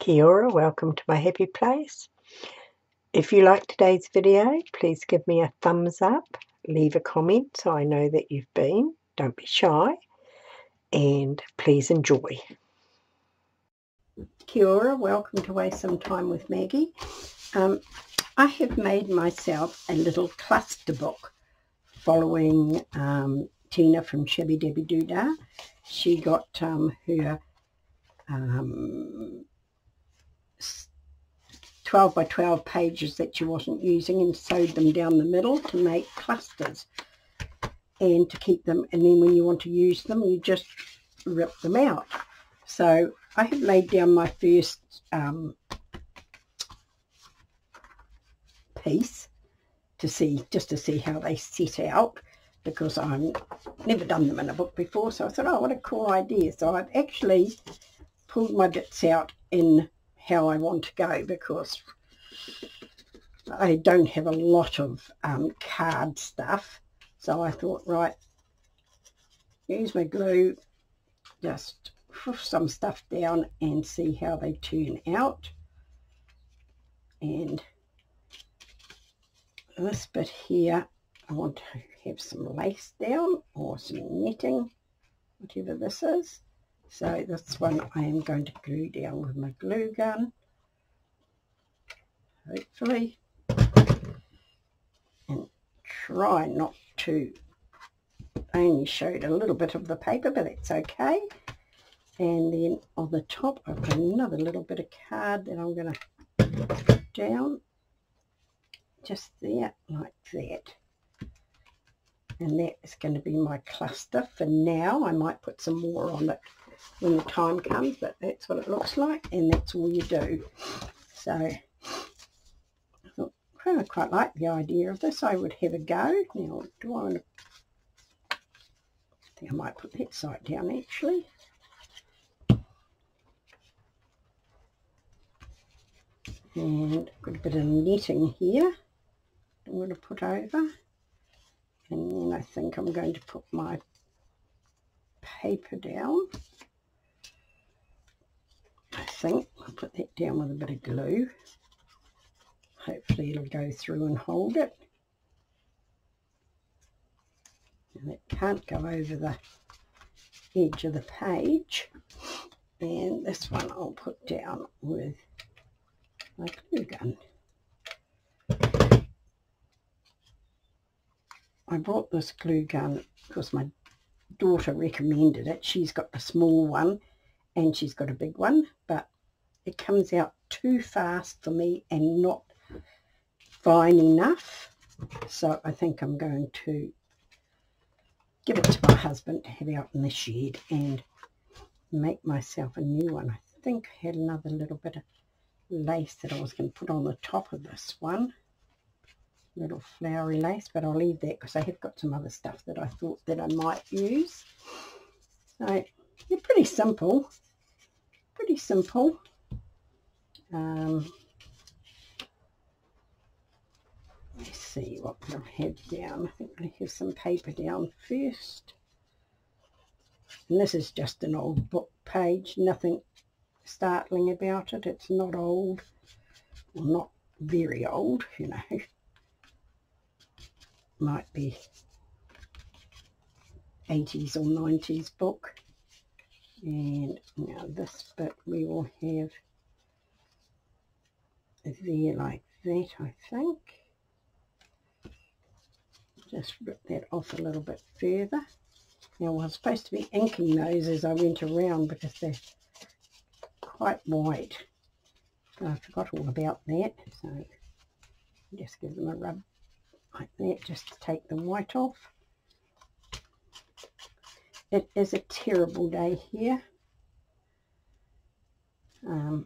Kia ora, welcome to my happy place. If you like today's video, please give me a thumbs up, leave a comment so I know that you've been. Don't be shy, and please enjoy. Kia ora, welcome to Waste Some Time with Maggie. I have made myself a little cluster book following Tina from Shabbydabby Do. She got her 12 by 12 pages that she wasn't using and sewed them down the middle to make clusters and to keep them, and then when you want to use them you just rip them out. So I have laid down my first piece to see how they set out, because I've never done them in a book before, so I thought, oh, what a cool idea. So I've actually pulled my bits out in how I want to go, because I don't have a lot of card stuff. So I thought, right, use my glue, just poof some stuff down and see how they turn out. And this bit here, I want to have some lace down or some netting, whatever this is. So this one I am going to glue down with my glue gun, hopefully, and try not to, I only showed a little bit of the paper, but that's okay. And then on the top I've got another little bit of card that I'm going to put down just there, like that. And that is going to be my cluster for now. I might put some more on it when the time comes, but that's what it looks like, and that's all you do. So I thought, I quite like the idea of this. I would have a go. Now, do I want to, I think I might put that side down actually. And I've got a bit of netting here I'm going to put over, and then I think I'm going to put my paper down. I think I'll put that down with a bit of glue. Hopefully it'll go through and hold it. And it can't go over the edge of the page. And this one I'll put down with my glue gun. I bought this glue gun because my daughter recommended it. She's got a small one and she's got a big one, but it comes out too fast for me and not fine enough. So I think I'm going to give it to my husband to have out in the shed and make myself a new one. I think I had another little bit of lace that I was going to put on the top of this one, little flowery lace, but I'll leave that because I have got some other stuff that I thought that I might use. So they're pretty simple, pretty simple. Let's see what I'll have down. I think I'll have some paper down first, and this is just an old book page, nothing startling about it. It's not old, well, not very old, you know, might be 80s or 90s book. And now this bit we will have there like that, I think. Just rip that off a little bit further. Now I was supposed to be inking those as I went around because they're quite white. I forgot all about that, so just give them a rub like that just to take the white off. It is a terrible day here. My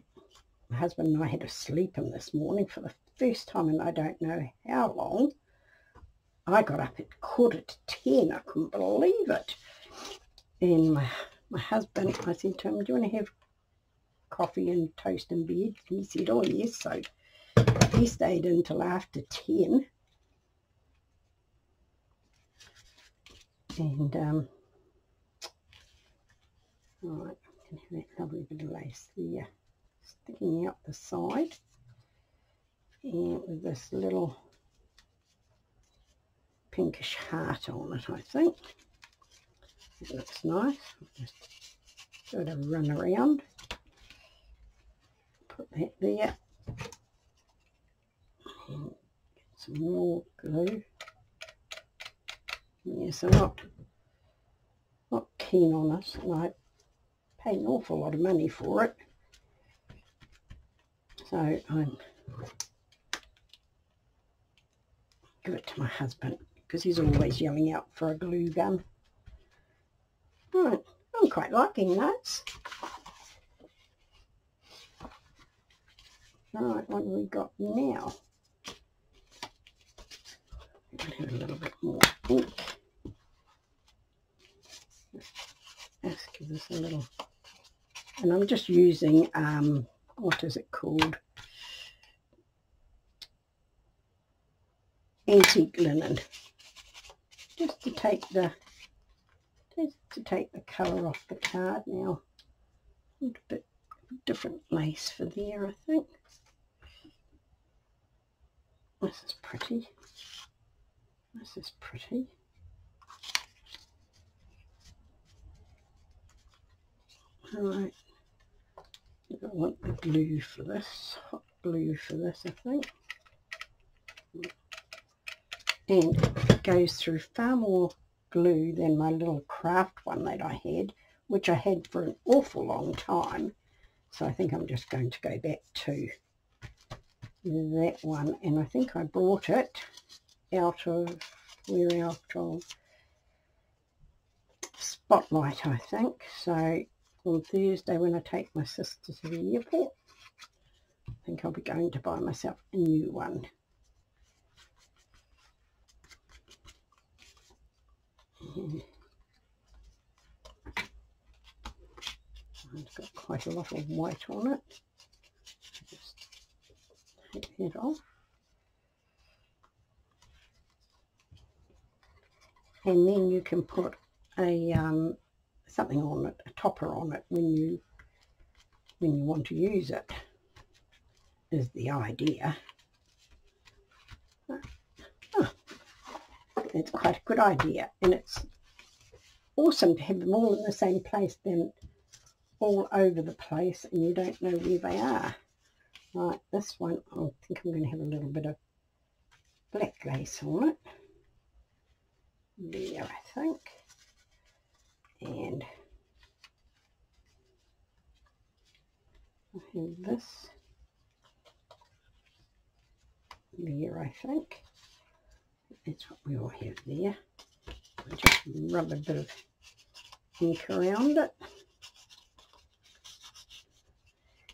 husband and I had to sleep in this morning for the first time and I don't know how long. I got up at 10:15. I couldn't believe it. And my husband, I said to him, do you want to have coffee and toast in bed? He said, oh yes. So he stayed until after 10. And all right, I can have that lovely bit of lace there. sticking out the side, and with this little pinkish heart on it, I think. It looks nice. Just sort of run around, put that there, and get some more glue. Yes, I'm not keen on it, and I paid an awful lot of money for it, so I'm give it to my husband because he's always yelling out for a glue gun. Right, I'm quite liking those. Right, what have we got now? Have a little bit more ink. Let's give this a little, and I'm just using what is it called? Antique linen, just to take the colour off the card now. A bit different lace for there, I think. This is pretty. This is pretty. Alright, I want the glue for this, hot glue for this, I think. And it goes through far more glue than my little craft one that I had, which I had for an awful long time. So I think I'm just going to go back to that one, and I think I brought it out of Spotlight, I think. So on Thursday when I take my sister to the airport, I think I'll be going to buy myself a new one. It's got quite a lot of white on it. Just take that off. And then you can put a something on it, a topper on it when you want to use it, is the idea. It's quite a good idea, and it's awesome to have them all in the same place than all over the place and you don't know where they are. Right, this one, I think I'm going to have a little bit of black lace on it. There, I think. And I have this there, I think. That's what we all have there. I just rub a bit of ink around it.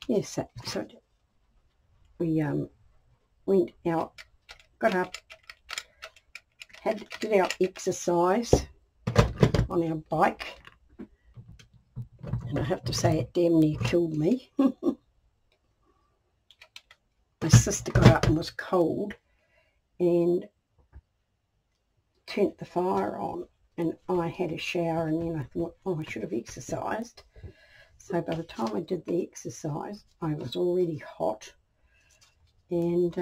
Yes, so we went out, got up, did our exercise on our bike, and I have to say it damn near killed me. My sister got up and was cold and turned the fire on, and I had a shower, and then I thought, oh, I should have exercised. So by the time I did the exercise, I was already hot, and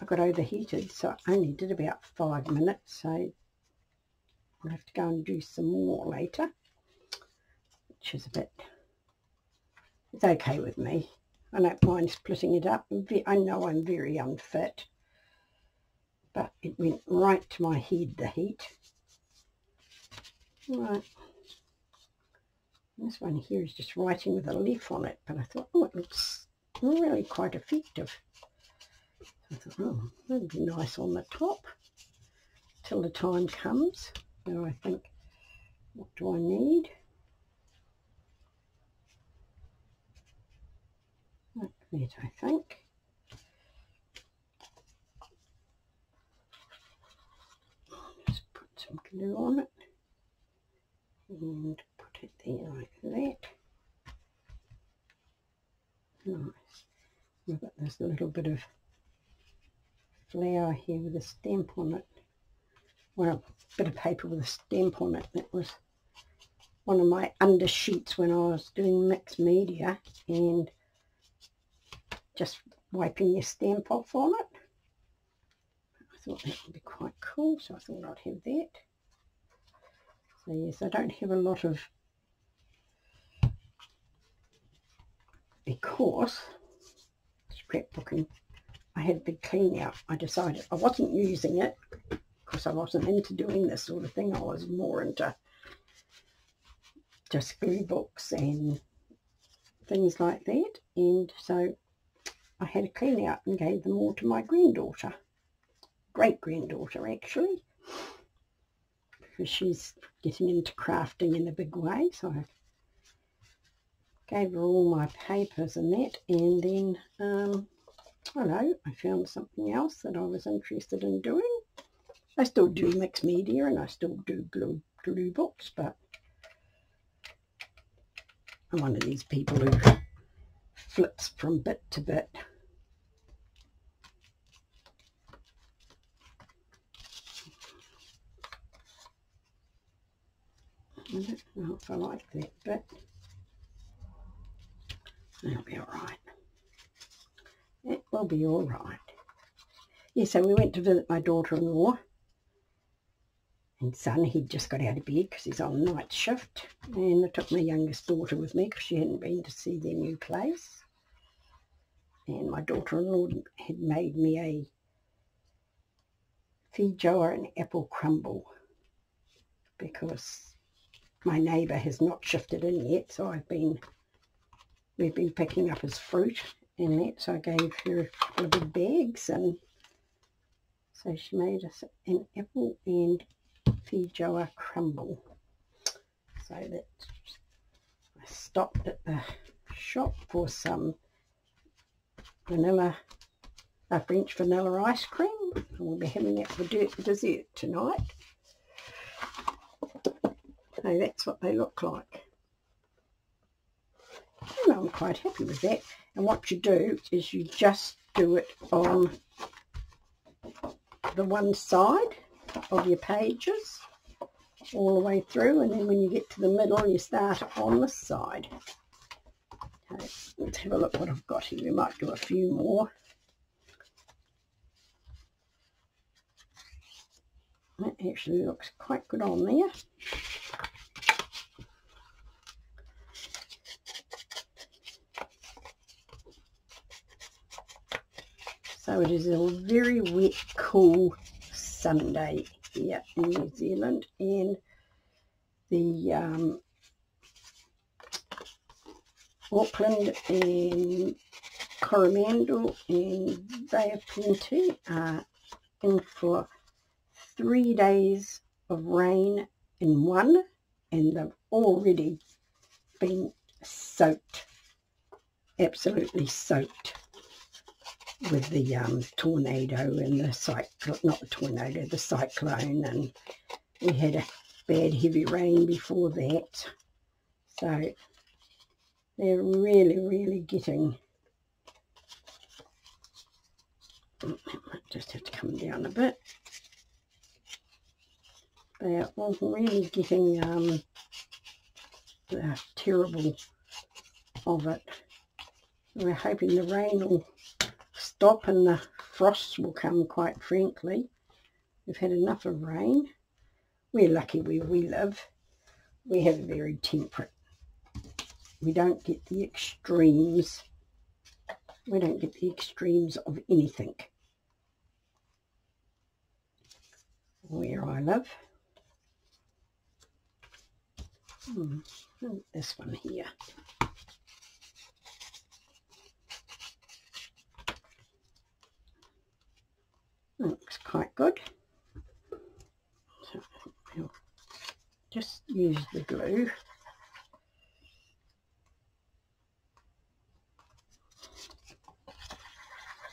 I got overheated, so I only did about 5 minutes, so I'll have to go and do some more later, which is a bit, it's okay with me. I don't mind splitting it up. I know I'm very unfit, but it went right to my head, the heat. Right. This one here is just writing with a leaf on it, but I thought, oh, it looks really quite effective. So I thought, oh, that'd be nice on the top till the time comes. So I think, what do I need? Like that, I think. Just put some glue on it and put it there like that. Nice. I've got this little bit of flower here with a stamp on it. Well, a bit of paper with a stamp on it. That was one of my undersheets when I was doing mixed media, and just wiping your stamp off on it. I thought that would be quite cool, so I thought I'd have that. So yes, I don't have a lot of, because scrapbooking, I had a big clean out. I decided I wasn't using it because I wasn't into doing this sort of thing. I was more into just glue books and things like that. And so I had a clean out and gave them all to my granddaughter, great-granddaughter actually, because she's getting into crafting in a big way. So I gave her all my papers and that, and then I found something else that I was interested in doing. I still do mixed media and I still do glue books, but I'm one of these people who flips from bit to bit. I don't know if I like that bit. That'll be all right. It will be all right. Yeah, so we went to visit my daughter-in-law and son. He'd just got out of bed because he's on night shift. And I took my youngest daughter with me because she hadn't been to see their new place. And my daughter-in-law had made me a feijoa and apple crumble because my neighbour has not shifted in yet, so we've been picking up his fruit and that, so I gave her a couple of big bags, and so she made us an apple and feijoa crumble. So that I stopped at the shop for some French vanilla ice cream, and we'll be having that for dessert tonight. So that's what they look like. And I'm quite happy with that. And what you do is you just do it on the one side of your pages all the way through, and then when you get to the middle you start on this side. Okay, let's have a look what I've got here. We might do a few more. That actually looks quite good on there. So it is a very wet, cool Sunday here in New Zealand, and the Auckland and Coromandel and Bay of Plenty are in for 3 days of rain in one, and they've already been soaked, absolutely soaked, with the tornado and the cyclone, not the tornado, the cyclone, and we had a bad heavy rain before that. So they're really getting, I might just have to come down a bit. They are all really getting the terrible of it. We're hoping the rain will stop and the frosts will come, quite frankly. We've had enough of rain. We're lucky where we live. We have very temperate. We don't get the extremes. We don't get the extremes of anything where I live. This one here. Looks quite good. So we'll just use the glue.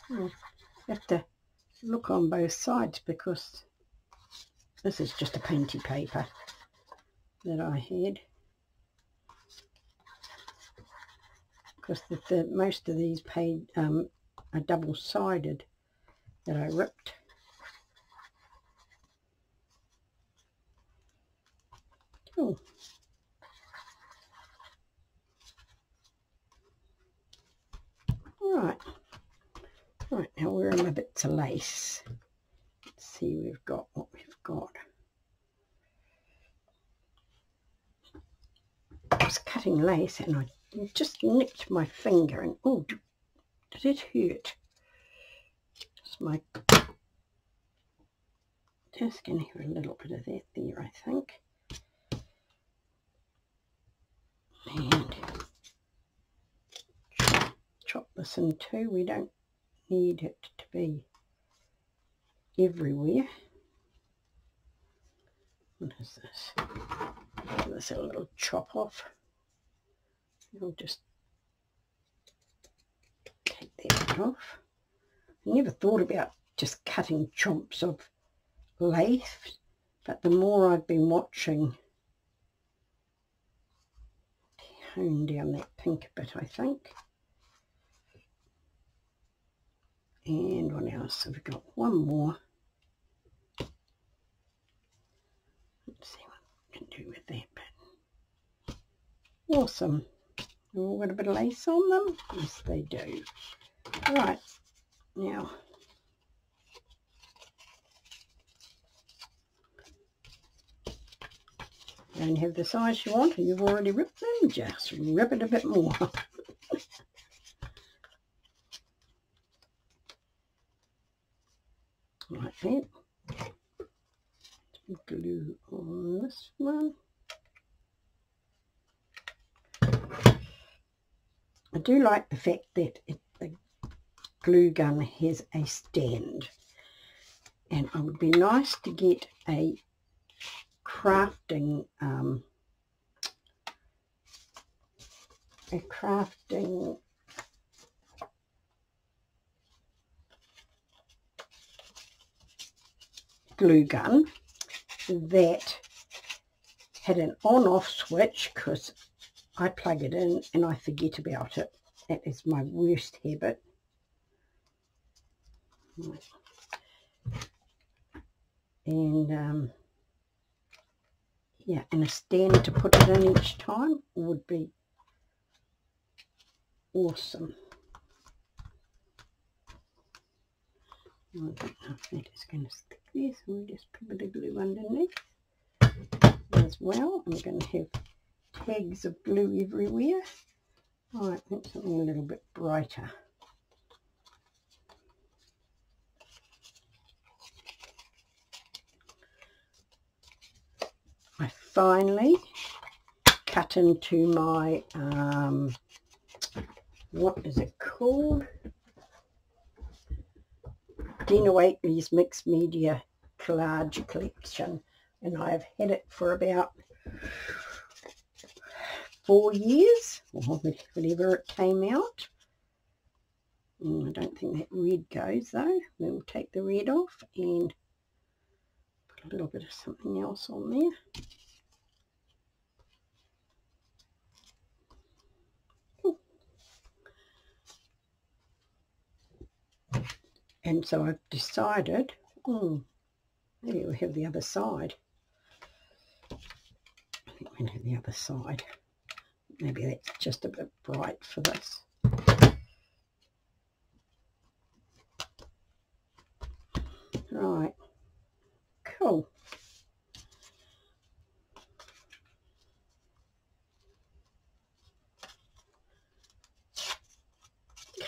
I'll have to look on both sides because this is just a painty paper that I had. Because most of these are double-sided that I ripped. Oh. Right. Right, now where are my bits of lace? Let's see, we've got what we've got. I was cutting lace and I just nicked my finger and oh, did it hurt? Just going to have a little bit of that there, I think. And chop this in two. We don't need it to be everywhere. What is this? Give this a little chop off. I'll just take that off. I never thought about just cutting chunks of lace, but the more I've been watching, hone down that pink a bit, I think. And what else? We've got one more. Let's see what we can do with that bit. Awesome. All got a bit of lace on them? Yes, they do. Right, now don't have the size you want and you've already ripped them, just rip it a bit more. Like that. Glue on this one. I do like the fact that the glue gun has a stand, and it would be nice to get a crafting glue gun that had an on-off switch, because I plug it in and I forget about it. That is my worst habit. And yeah, and a stand to put it in each time would be awesome. I don't know if that is going to stick there, so we'll just put a bit of glue underneath as well. I'm going to have tags of glue everywhere. Right, that's something a little bit brighter. I finally cut into my, what is it called? Dina Wakeley's Mixed Media Collage Collection, and I've had it for about 4 years, or whenever it came out. I don't think that red goes though. We'll take the red off and put a little bit of something else on there. And so I've decided, maybe we'll have the other side. I think we'll have the other side. Maybe that's just a bit bright for this. Right, cool.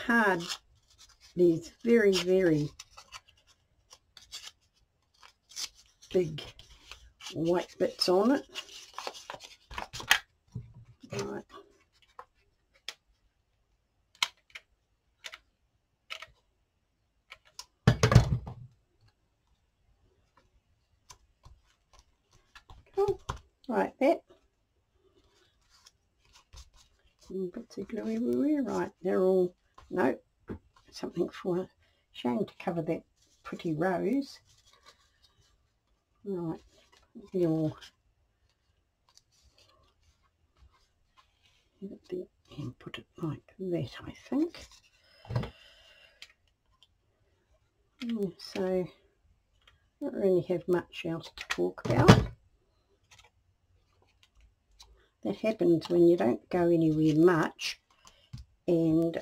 Card, these very, very big white bits on it. Right. Cool, like that. And bits of glue everywhere. Right, they're all, no, something for, shame to cover that pretty rose. Right, you'll and put it like that, I think. So, don't really have much else to talk about. That happens when you don't go anywhere much, and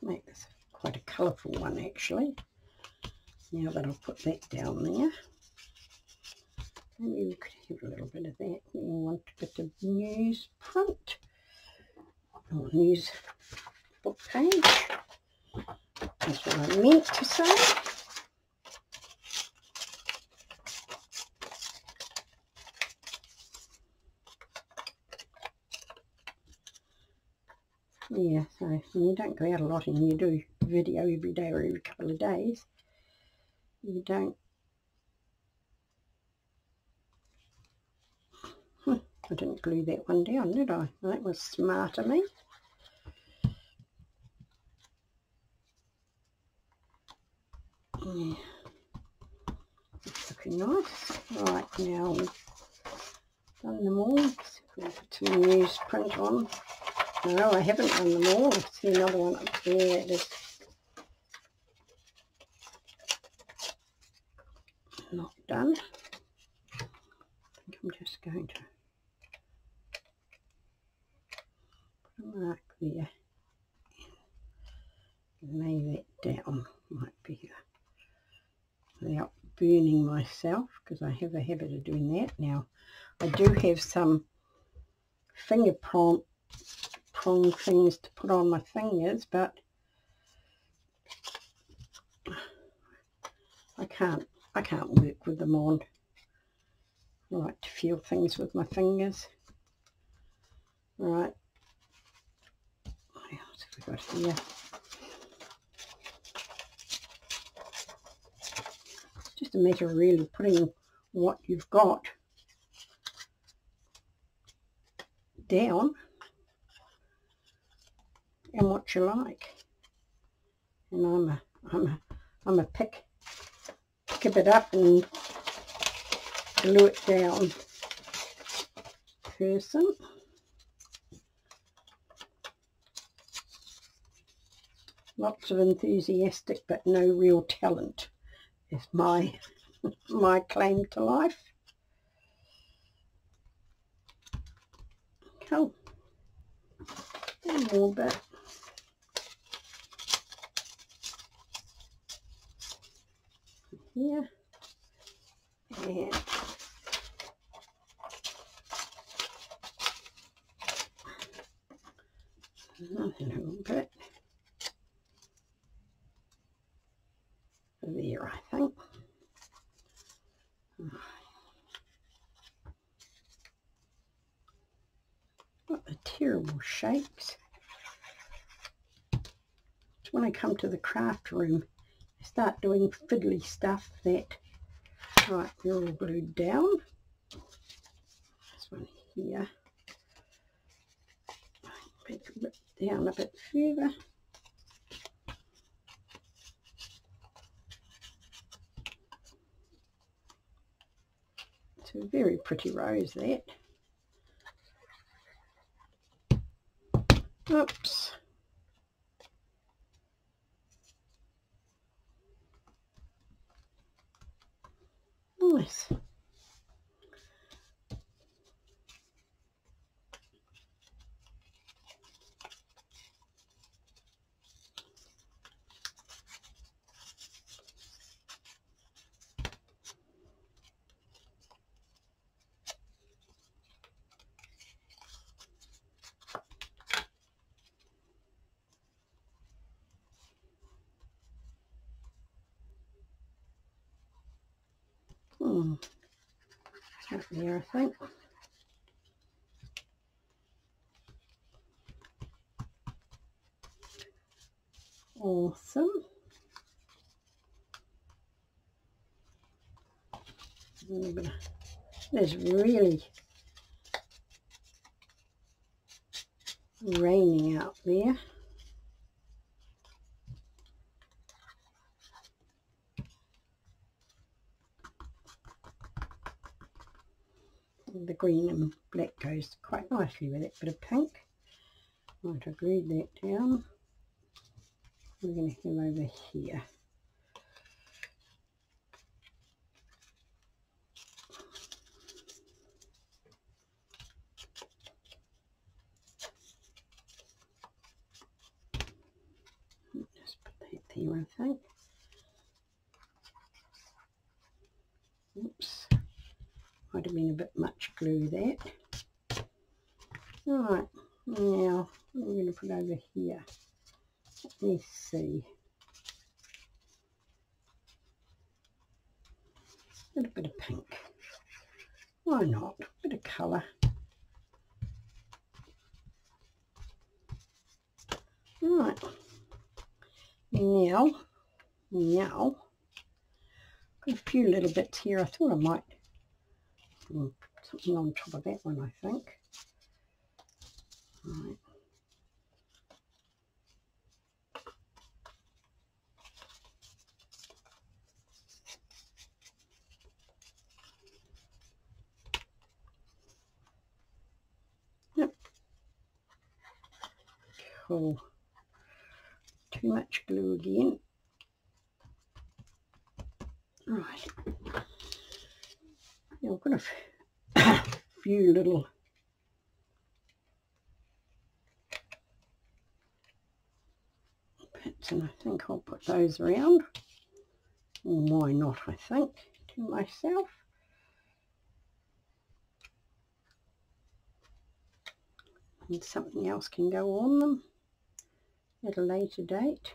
make this quite a colourful one actually. Now that I've put that down there, maybe we could have a little bit of that. We want a bit of newsprint or news book page. That's what I meant to say. Yeah, so when you don't go out a lot and you do video every day or every couple of days, you don't... I didn't glue that one down, did I? That was smart of me. Yeah, it's looking nice. Right, now we've done them all. So we'll put some newsprint on. No, I haven't done them all. I see another one up there. It is not done. I think I'm just going to put a mark there and lay that down. Might be without burning myself, because I have a habit of doing that. Now, I do have some finger prong things to put on my fingers, but I can't work with them on. I like to feel things with my fingers. Right, what else have we got here? It's just a matter of really putting what you've got down and what you like. And I'm a pick a bit up and glue it down person. Lots of enthusiastic but no real talent is my claim to life. Cool. One more bit. Here. And another little bit there, I think. Got the terrible shakes. It's when I come to the craft room, I start doing fiddly stuff that... Right, they're all glued down. This one here. Make a bit down a bit further. It's a very pretty rose, that. Oops. Nice. Up there, I think. Awesome. It's really raining out there. The green and black goes quite nicely with it, bit of pink. Right, I glued that down. We're going to have over here. here, I think. Oops, might have been a bit much glue there. Right, now I'm going to put over here. Let me see. A little bit of pink. Why not? A bit of colour. Right. Now, got a few little bits here. I thought I might put something on top of that one, I think. Right. Yep. Cool. Too much glue again. Right. Now I've got a few little bits, and I think I'll put those around. Or why not, I think, to myself. And something else can go on them at a later date.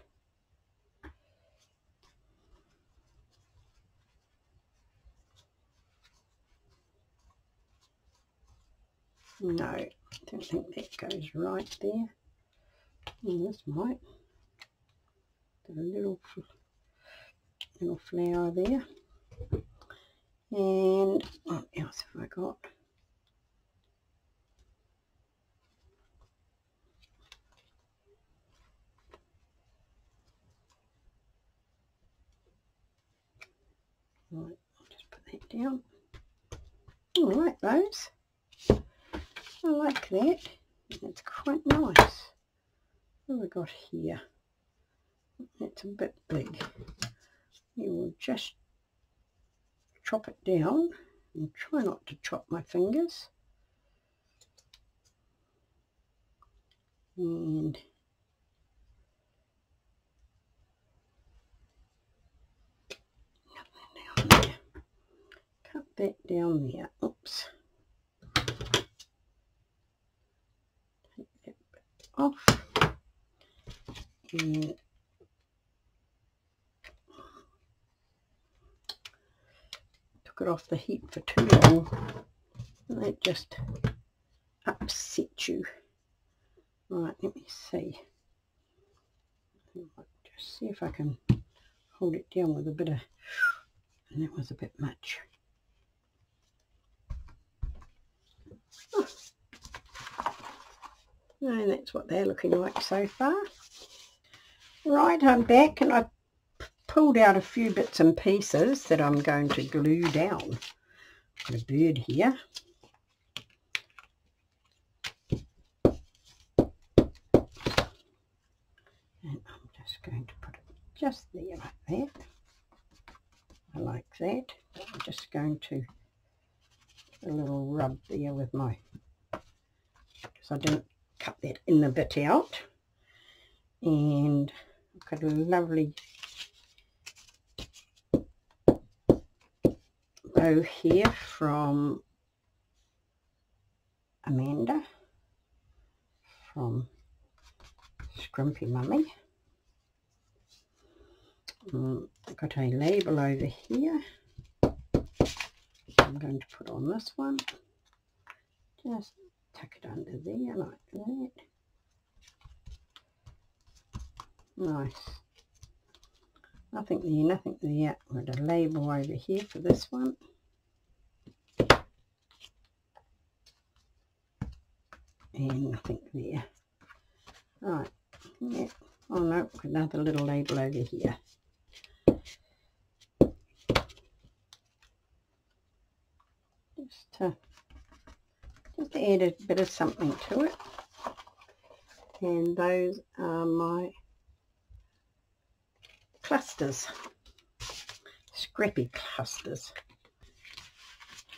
No, I don't think that goes right there. And this might. Got a little flower there. And what else have I got? Right, I'll just put that down. I like those. I like that. It's quite nice. What have we got here? It's a bit big. You will just chop it down and try not to chop my fingers. And cut that down there. Cut that down there. Oops. Take that bit off. And took it off the heat for too long. And that just upset you. Right, let me see. Just see if I can hold it down with a bit of, and that was a bit much. Oh. And that's what they're looking like so far. Right, I'm back and I've pulled out a few bits and pieces that I'm going to glue down. I've got a bird here. And I'm just going to put it just there like that. I like that. I'm just going to a little rub there with my, because I didn't cut that in the bit out. And I've got a lovely bow here from Amanda from Scrumpy Mummy. I've got a label over here I'm going to put on this one. Just tuck it under there like that. Nice. Nothing there, nothing there. I've got a label over here for this one. And nothing there. Right. Yeah. Oh no, got another little label over here. Just to add a bit of something to it. And those are my clusters, scrappy clusters.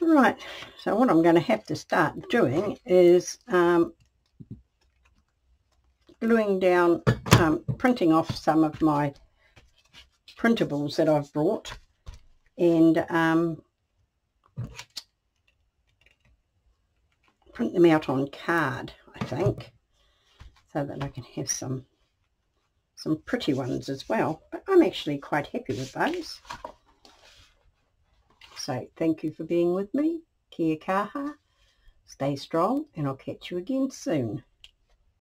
Right, so what I'm going to have to start doing is gluing down, printing off some of my printables that I've brought, and print them out on card, I think, so that I can have some pretty ones as well. But I'm actually quite happy with those. So thank you for being with me. Kia kaha, stay strong, and I'll catch you again soon.